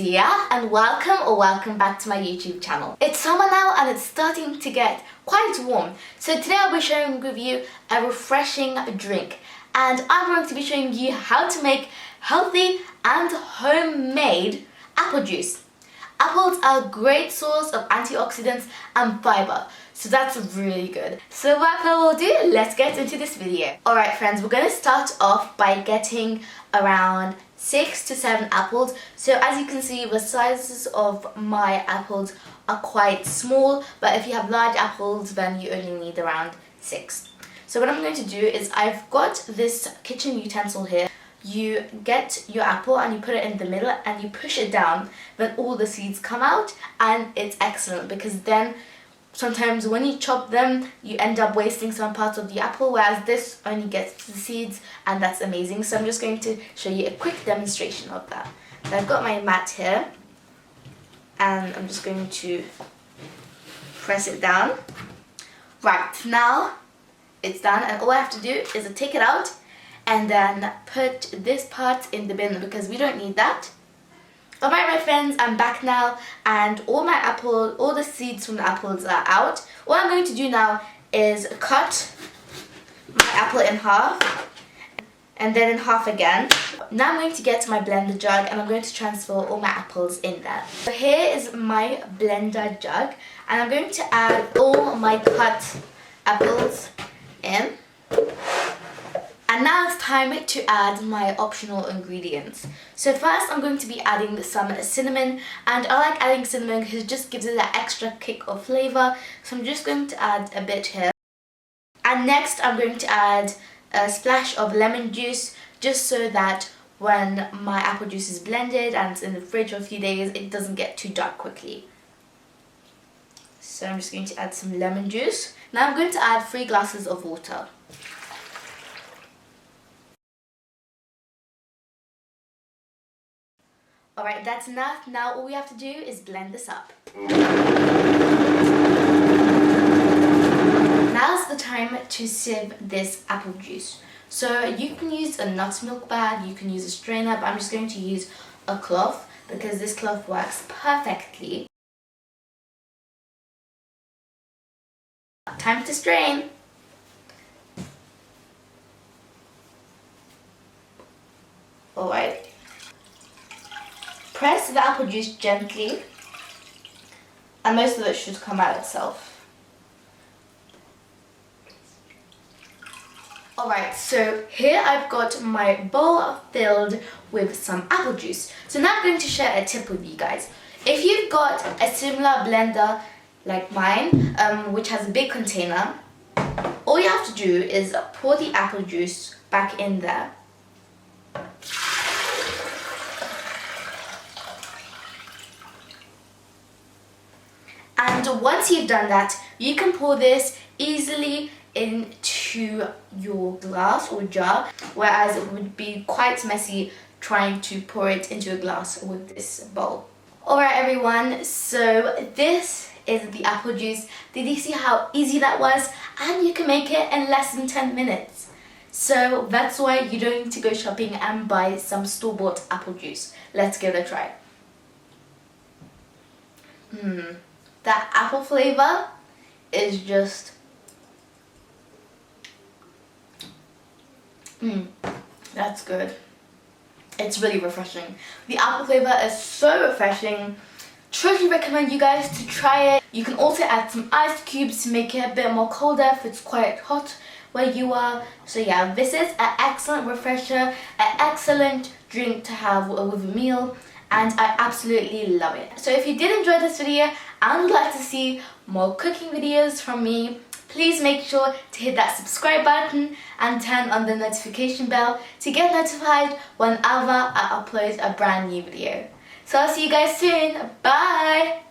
Sia, and welcome back to my YouTube channel. It's summer now and it's starting to get quite warm. So today I'll be sharing with you a refreshing drink, and I'm going to be showing you how to make healthy and homemade apple juice. Apples are a great source of antioxidants and fiber, so that's really good. So without further ado, let's get into this video. Alright friends, we're going to start off by getting around 6 to 7 apples. So as you can see, the sizes of my apples are quite small, but if you have large apples then you only need around 6. So what I'm going to do is, I've got this kitchen utensil here. You get your apple and you put it in the middle and you push it down, then all the seeds come out, and it's excellent because then sometimes when you chop them you end up wasting some parts of the apple, whereas this only gets the seeds, and that's amazing. So I'm just going to show you a quick demonstration of that. So I've got my mat here and I'm just going to press it down. Right, now it's done, and all I have to do is to take it out and then put this part in the bin because we don't need that. Alright my friends, I'm back now and all the seeds from the apples are out. What I'm going to do now is cut my apple in half and then in half again. Now I'm going to get my blender jug and I'm going to transfer all my apples in there. So here is my blender jug and I'm going to add all my cut apples in. And now it's time to add my optional ingredients. So first I'm going to be adding some cinnamon, and I like adding cinnamon because it just gives it that extra kick of flavour. So I'm just going to add a bit here. And next I'm going to add a splash of lemon juice, just so that when my apple juice is blended and it's in the fridge for a few days, it doesn't get too dark quickly. So I'm just going to add some lemon juice. Now I'm going to add 3 glasses of water. Alright, that's enough. Now all we have to do is blend this up. Now's the time to sieve this apple juice. So you can use a nut milk bag, you can use a strainer, but I'm just going to use a cloth because this cloth works perfectly. Time to strain. Alright. Press the apple juice gently and most of it should come out itself. Alright, so here I've got my bowl filled with some apple juice. So now I'm going to share a tip with you guys. If you've got a similar blender like mine, which has a big container, all you have to do is pour the apple juice back in there. And once you've done that, you can pour this easily into your glass or jar, whereas it would be quite messy trying to pour it into a glass with this bowl. Alright everyone, so this is the apple juice. Did you see how easy that was? And you can make it in less than 10 minutes. So that's why you don't need to go shopping and buy some store-bought apple juice. Let's give it a try. That apple flavour is just that's good. It's really refreshing. The apple flavour is so refreshing. Truly recommend you guys to try it. You can also add some ice cubes to make it a bit more colder if it's quite hot where you are. So yeah, this is an excellent refresher, an excellent drink to have with a meal, and I absolutely love it. So if you did enjoy this video and would like to see more cooking videos from me, please make sure to hit that subscribe button and turn on the notification bell to get notified whenever I upload a brand new video. So I'll see you guys soon. Bye!